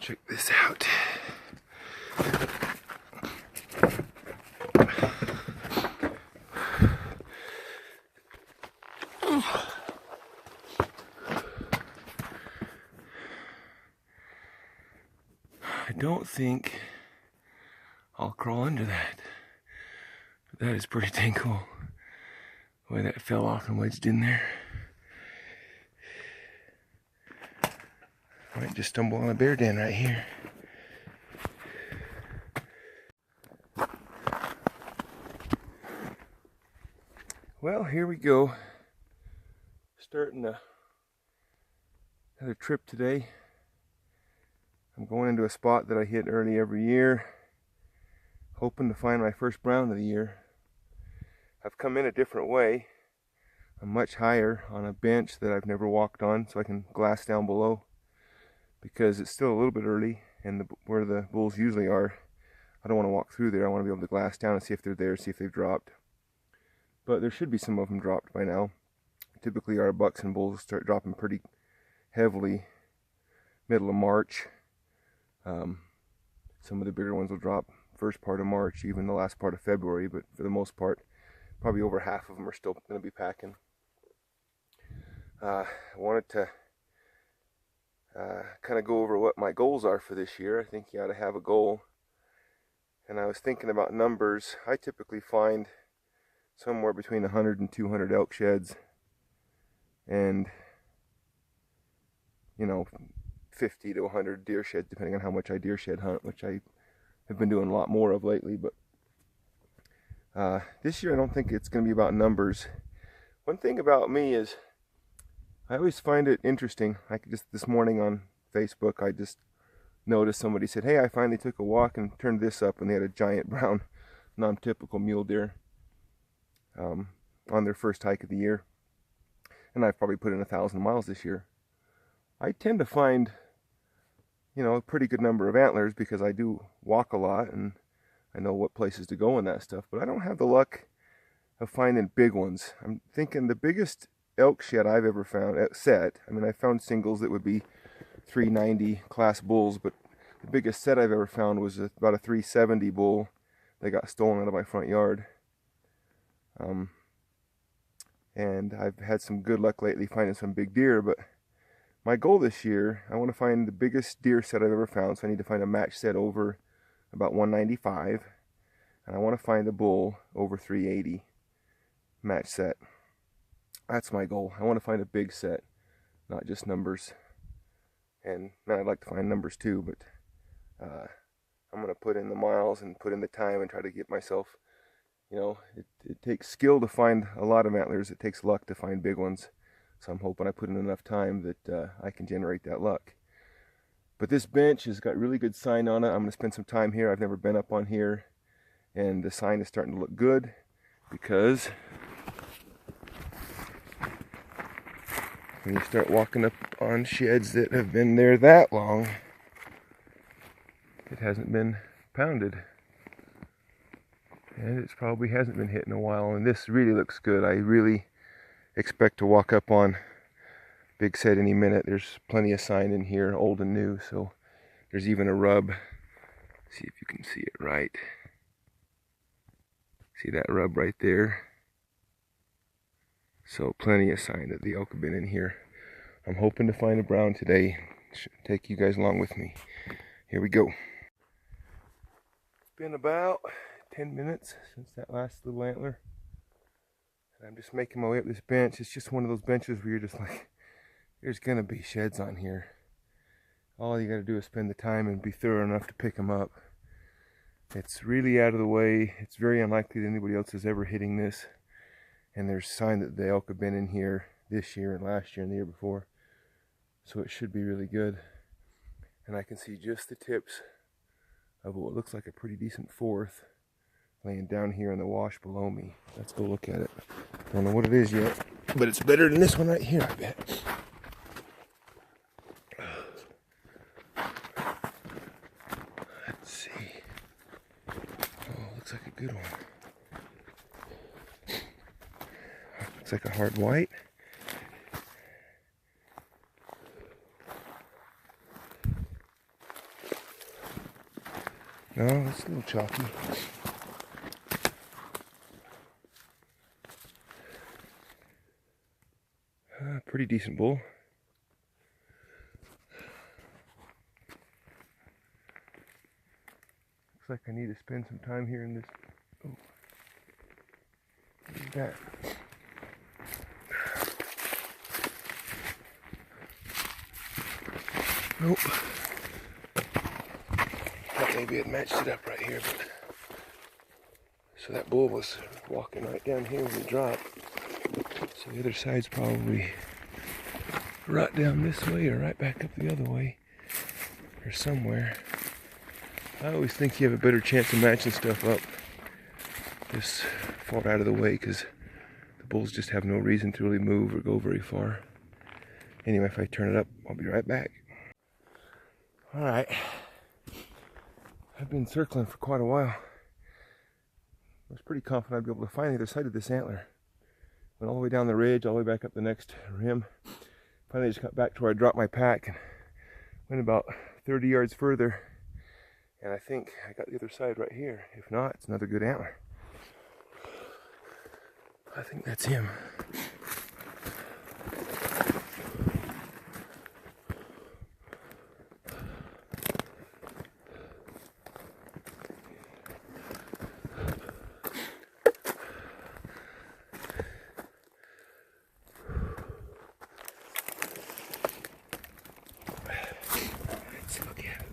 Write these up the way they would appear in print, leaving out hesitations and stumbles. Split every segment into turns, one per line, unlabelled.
Check this out. I don't think I'll crawl into that. But that is pretty dang cool. The way that fell off and wedged in there. Might just stumble on a bear den right here. Well, here we go. Starting another trip today. I'm going into a spot that I hit early every year, hoping to find my first brown of the year. I've come in a different way. I'm much higher on a bench that I've never walked on, so I can glass down below, because it's still a little bit early, and where the bulls usually are, I don't want to walk through there. I want to be able to glass down and see if they're there, see if they've dropped. But there should be some of them dropped by now. Typically our bucks and bulls start dropping pretty heavily middle of March. Some of the bigger ones will drop first part of March, even the last part of February, but for the most part, probably over half of them are still going to be packing. I wanted to kind of go over what my goals are for this year. I think you ought to have a goal. And I was thinking about numbers. I typically find somewhere between 100 and 200 elk sheds, and 50 to 100 deer sheds, depending on how much I deer shed hunt, which I have been doing a lot more of lately. But this year I don't think it's going to be about numbers. One thing about me is I always find it interesting. This morning on Facebook, I just noticed somebody said, "Hey, I finally took a walk and turned this up," and they had a giant brown, non-typical mule deer on their first hike of the year. And I've probably put in 1,000 miles this year. I tend to find a pretty good number of antlers because I do walk a lot and I know what places to go and that stuff, but I don't have the luck of finding big ones. I'm thinking the biggest elk shed I've ever found, I found singles that would be 390 class bulls, but the biggest set I've ever found was about a 370 bull that got stolen out of my front yard. And I've had some good luck lately finding some big deer, but my goal this year, I want to find the biggest deer set I've ever found, so I need to find a match set over about 195, and I want to find a bull over 380 match set. That's my goal. I want to find a big set, not just numbers. And I'd like to find numbers too, but I'm going to put in the miles and put in the time and try to get myself, it takes skill to find a lot of antlers. It takes luck to find big ones. So I'm hoping I put in enough time that I can generate that luck. But this bench has got really good sign on it. I'm going to spend some time here. I've never been up on here. And the sign is starting to look good because when you start walking up on sheds that have been there that long, it hasn't been pounded. And it probably hasn't been hit in a while. And this really looks good. I really expect to walk up on big set any minute. There's plenty of sign in here, old and new, so there's even a rub. See if you can see it right. See that rub right there? So plenty of sign that the elk have been in here. I'm hoping to find a brown today. Should take you guys along with me. Here we go. It's been about 10 minutes since that last little antler. I'm just making my way up this bench. It's just one of those benches where you're just like, there's gonna be sheds on here. All you gotta do is spend the time and be thorough enough to pick them up. It's really out of the way. It's very unlikely that anybody else is ever hitting this. And there's sign that the elk have been in here this year and last year and the year before. So it should be really good. And I can see just the tips of what looks like a pretty decent fourth laying down here in the wash below me. Let's go look at it. Don't know what it is yet, but it's better than this one right here, I bet. Let's see. Oh, looks like a good one. Looks like a hard white. No, it's a little chalky. Pretty decent bull. Looks like I need to spend some time here in this. Oh, look at that. Nope. Thought maybe it matched it up right here, but so that bull was walking right down here when he dropped. So the other side's probably right down this way or right back up the other way or somewhere. I always think you have a better chance of matching stuff up this far out of the way because the bulls just have no reason to really move or go very far. Anyway, if I turn it up, I'll be right back. Alright, I've been circling for quite a while. I was pretty confident I'd be able to find the other side of this antler. Went all the way down the ridge, all the way back up the next rim. Finally just got back to where I dropped my pack and went about 30 yards further. And I think I got the other side right here. If not, it's another good antler. I think that's him.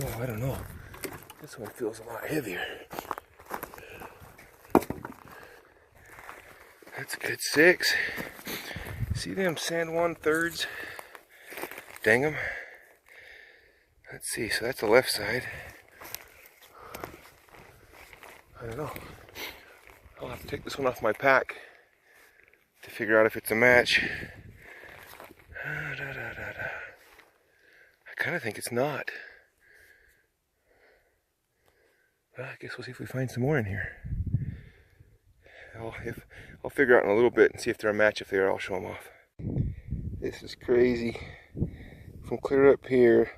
Oh, I don't know. This one feels a lot heavier. That's a good 6. See them San Juan thirds? Dang 'em. Let's see, so that's the left side. I don't know. I'll have to take this one off my pack to figure out if it's a match. I kind of think it's not. Well, I guess we'll see if we find some more in here. I'll figure out in a little bit and see if they're a match. If they are, I'll show them off. This is crazy. From clear up here,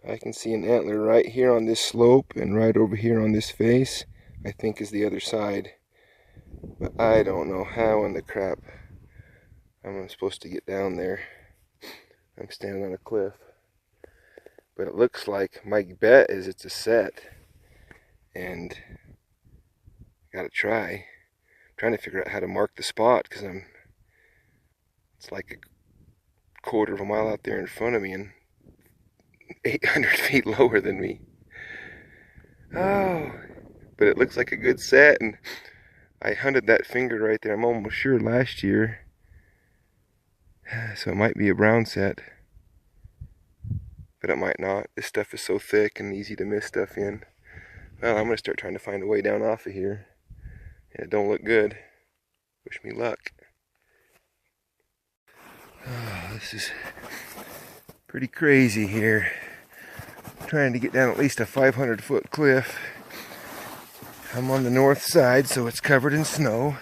I can see an antler right here on this slope and right over here on this face, I think is the other side. But I don't know how in the crap I'm supposed to get down there. I'm standing on a cliff. But it looks like, my bet is it's a set. And I gotta try. I'm trying to figure out how to mark the spot because it's like a quarter of a mile out there in front of me and 800 feet lower than me. Oh, but it looks like a good set, and I hunted that finger right there, I'm almost sure, last year. So it might be a brown set, but it might not. This stuff is so thick and easy to miss stuff in. Well, I'm going to start trying to find a way down off of here. Yeah, it don't look good. Wish me luck. Oh, this is pretty crazy here. I'm trying to get down at least a 500-foot cliff. I'm on the north side, so it's covered in snow.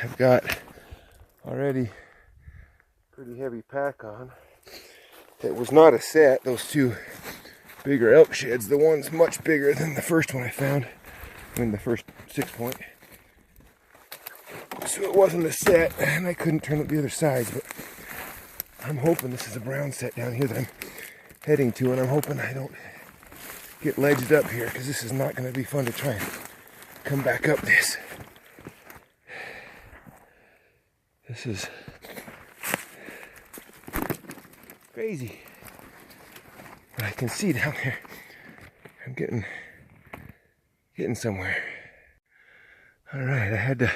I've got already pretty heavy pack on. It was not a set, those two bigger elk sheds. The one's much bigger than the first one I found. I mean, the first 6-point. So it wasn't a set, and I couldn't turn up the other sides, but I'm hoping this is a brown set down here that I'm heading to, and I'm hoping I don't get ledged up here, because this is not going to be fun to try and come back up this. This is crazy. But I can see down there. I'm getting somewhere. Alright, I had to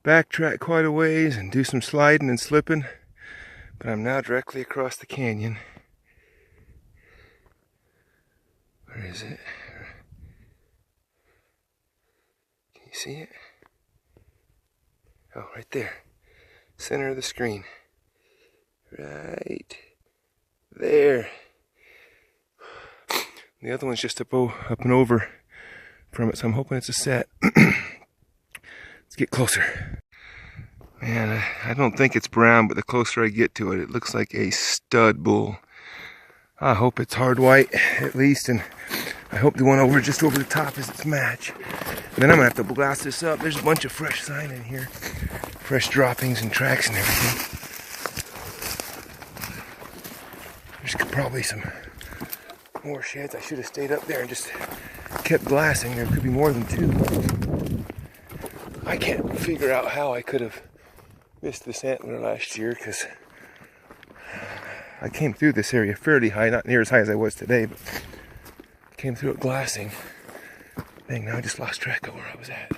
backtrack quite a ways and do some sliding and slipping, but I'm now directly across the canyon. Where is it? Can you see it? Oh, right there. Center of the screen. Right there. The other one's just up and over from it, so I'm hoping it's a set. Let's get closer. Man, I don't think it's brown, but the closer I get to it, it looks like a stud bull. I hope it's hard white, at least, and I hope the one over just over the top is its match. And then I'm gonna have to blast this up. There's a bunch of fresh sign in here. Fresh droppings and tracks and everything. There's probably some more sheds. I should have stayed up there and just kept glassing. There could be more than 2. I can't figure out how I could have missed this antler last year, because I came through this area fairly high, not near as high as I was today, but came through it glassing. Dang, now I just lost track of where I was at.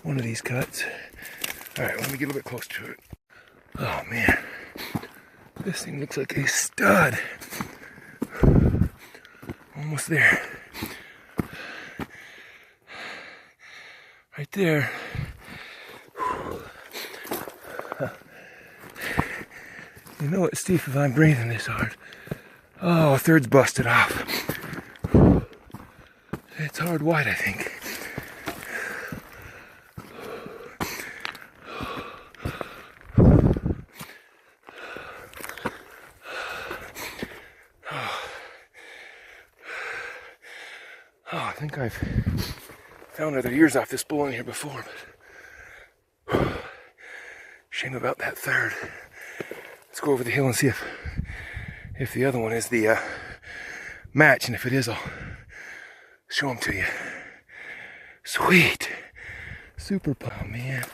One of these cuts. Alright, let me get a little bit closer to it. Oh man, this thing looks like a stud. Almost there. Right there. You know what, Steve, if I'm breathing this hard. Oh, a third's busted off. It's hard white, I think. Oh, I think I've found other ears off this bull in here before, but shame about that third. Let's go over the hill and see if the other one is the match, and if it is, I'll show them to you. Sweet. Super. Oh man,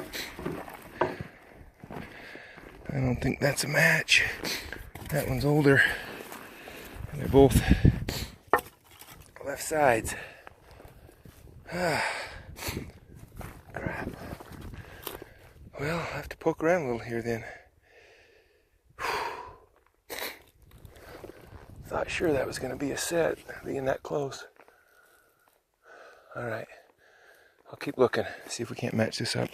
I don't think that's a match. That one's older, and they're both left sides. Ah, crap. Well, I'll have to poke around a little here then. Thought sure that was going to be a set, being that close. Alright, I'll keep looking, see if we can't match this up.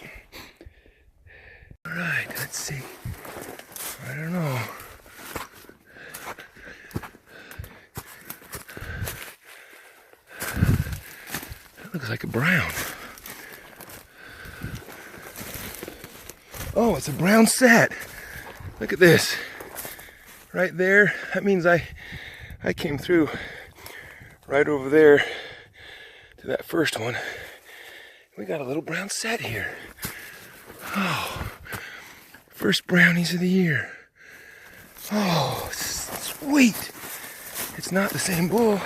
Alright, let's see. I don't know. That looks like a brown. Oh, it's a brown set. Look at this. Right there, that means I came through right over there to that first one. We got a little brown set here. Oh, first brownies of the year. Oh, sweet. It's not the same bull.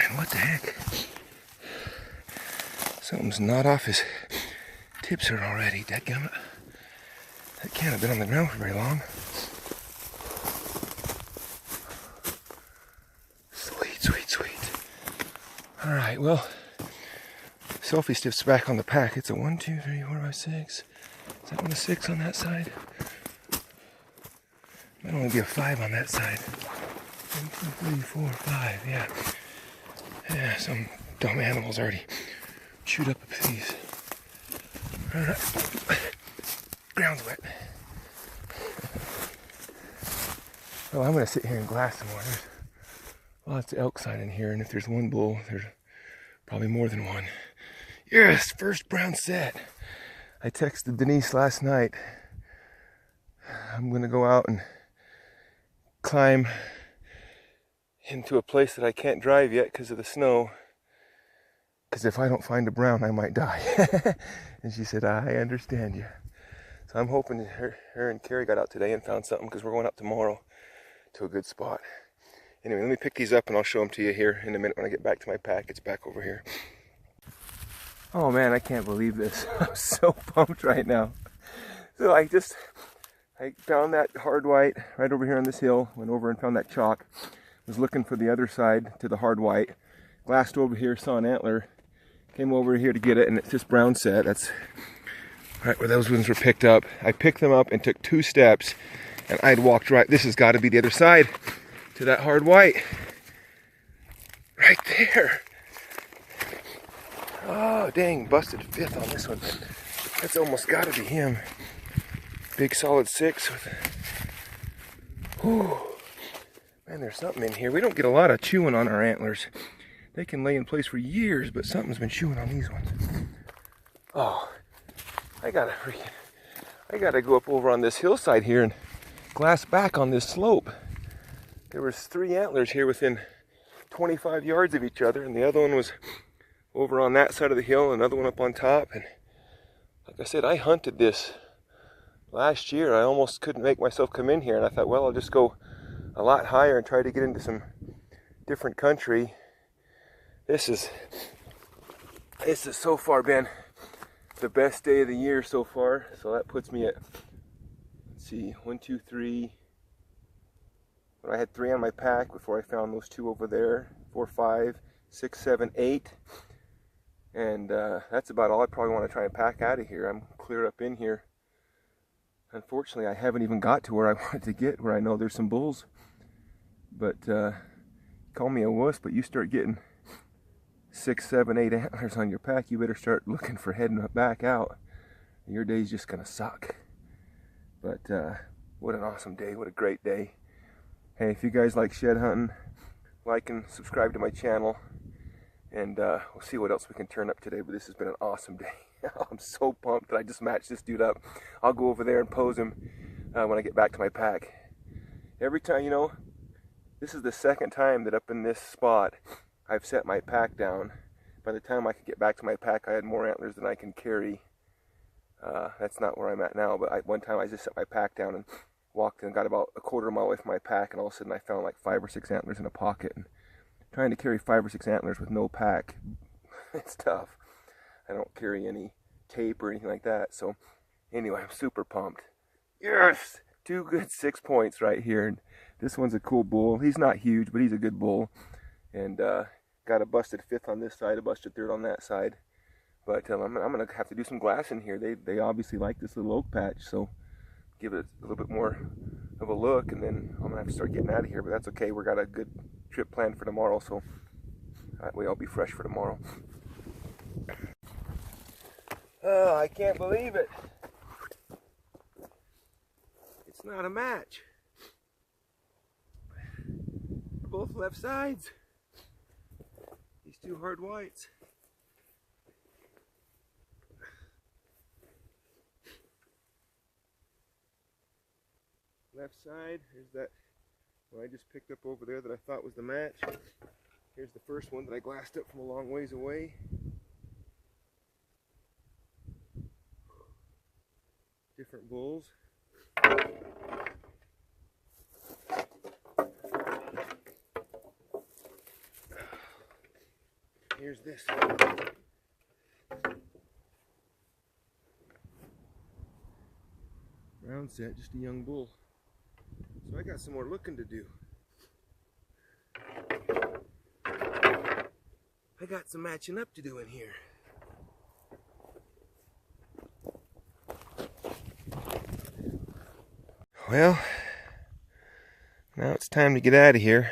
And what the heck? Something's not off his tips here already. Dadgummit. That can't have been on the ground for very long. Sweet, sweet, sweet. Alright, well, selfie stiff's back on the pack. It's a 1, 2, 3, 4, 5, 6. Is that one a 6 on that side? Might only be a 5 on that side. 1, 2, 3, 4, 5, yeah. Yeah, some dumb animals already chewed up a piece. Alright. Ground's wet. Well, I'm going to sit here and glass some more. There's lots of elk sign in here, and if there's one bull, there's probably more than one. Yes, first brown set. I texted Denise last night. I'm going to go out and climb into a place that I can't drive yet because of the snow. Because if I don't find a brown, I might die. And she said, I understand you. So I'm hoping that her and Carrie got out today and found something, because we're going up tomorrow to a good spot. Anyway, let me pick these up and I'll show them to you here in a minute when I get back to my pack. It's back over here. Oh man, I can't believe this. I'm so pumped right now. So I found that hard white right over here on this hill, went over and found that chalk, was looking for the other side to the hard white, glassed over here, saw an antler, came over here to get it, and it's this brown set. That's right where those ones were picked up. I picked them up and took 2 steps, and I'd walked right, this has got to be the other side to that hard white. Right there. Oh, dang, busted 5th on this one. That's almost got to be him. Big solid 6 with, whew. Man, there's something in here. We don't get a lot of chewing on our antlers. They can lay in place for years, but something's been chewing on these ones. Oh, I gotta go up over on this hillside here and glass back on this slope. there was 3 antlers here within 25 yards of each other, and the other one was over on that side of the hill, another one up on top. And like I said, I hunted this last year. I almost couldn't make myself come in here, and I thought, well, I'll just go a lot higher and try to get into some different country. This has so far been the best day of the year so far. So that puts me at, let's see, 1, 2, 3. But I had 3 on my pack before I found those 2 over there. 4, 5, 6, 7, 8. And that's about all I probably want to try and pack out of here. I'm clear up in here. Unfortunately, I haven't even got to where I wanted to get, where I know there's some bulls. But call me a wuss, but you start getting 6, 7, 8 antlers on your pack, you better start looking for heading back out. Your day's just gonna suck. But what an awesome day, what a great day. Hey, if you guys like shed hunting, like and subscribe to my channel, and we'll see what else we can turn up today. But this has been an awesome day. I'm so pumped that I just matched this dude up. I'll go over there and pose him when I get back to my pack. Every time, you know, this is the second time that up in this spot I've set my pack down. By the time I could get back to my pack, I had more antlers than I can carry. That's not where I'm at now, but one time I just set my pack down and walked and got about a quarter mile away from my pack, and all of a sudden I found like 5 or 6 antlers in a pocket. And trying to carry 5 or 6 antlers with no pack, it's tough. I don't carry any tape or anything like that. So anyway, I'm super pumped. Yes! 2 good 6 points right here. And this one's a cool bull. He's not huge, but he's a good bull. And got a busted 5th on this side, a busted 3rd on that side. But I'm going to have to do some glassing here. They obviously like this little oak patch, so give it a little bit more of a look, and then I'm going to have to start getting out of here. But that's okay. We've got a good trip planned for tomorrow, so that way I'll be fresh for tomorrow. Oh, I can't believe it. It's not a match. We're both left sides. These 2 hard whites. Left side, here's that one I just picked up over there that I thought was the match. Here's the first one that I glassed up from a long ways away. Different bulls. Here's this. Round set, just a young bull. So I got some more looking to do. I got some matching up to do in here. Well, now it's time to get out of here.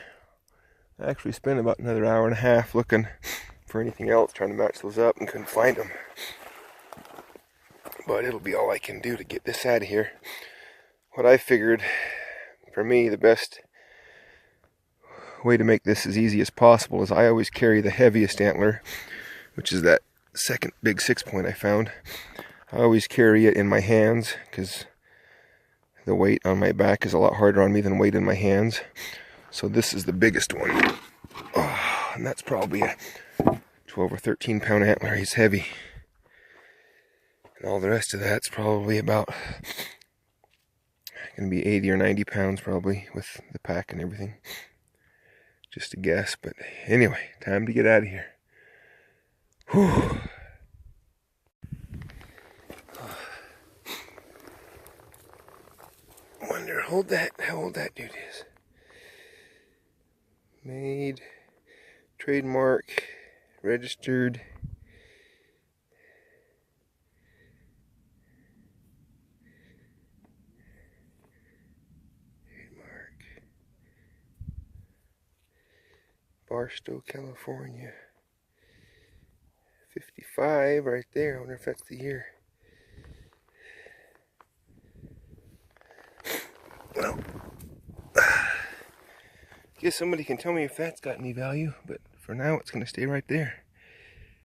I actually spent about another hour and a half looking for anything else, trying to match those up, and couldn't find them. But it'll be all I can do to get this out of here. What I figured, for me, the best way to make this as easy as possible is I always carry the heaviest antler, which is that second big 6 point I found. I always carry it in my hands because the weight on my back is a lot harder on me than weight in my hands. So this is the biggest one. Oh, and that's probably a 12 or 13 pound antler. He's heavy. And all the rest of that's probably about going to be 80 or 90 pounds probably with the pack and everything. Just a guess, but anyway, time to get out of here. Whew. Wonder how old that dude is. Made, trademark, registered. Barstow, California. 55 right there. I wonder if that's the year. Well, guess somebody can tell me if that's got any value, but for now it's going to stay right there.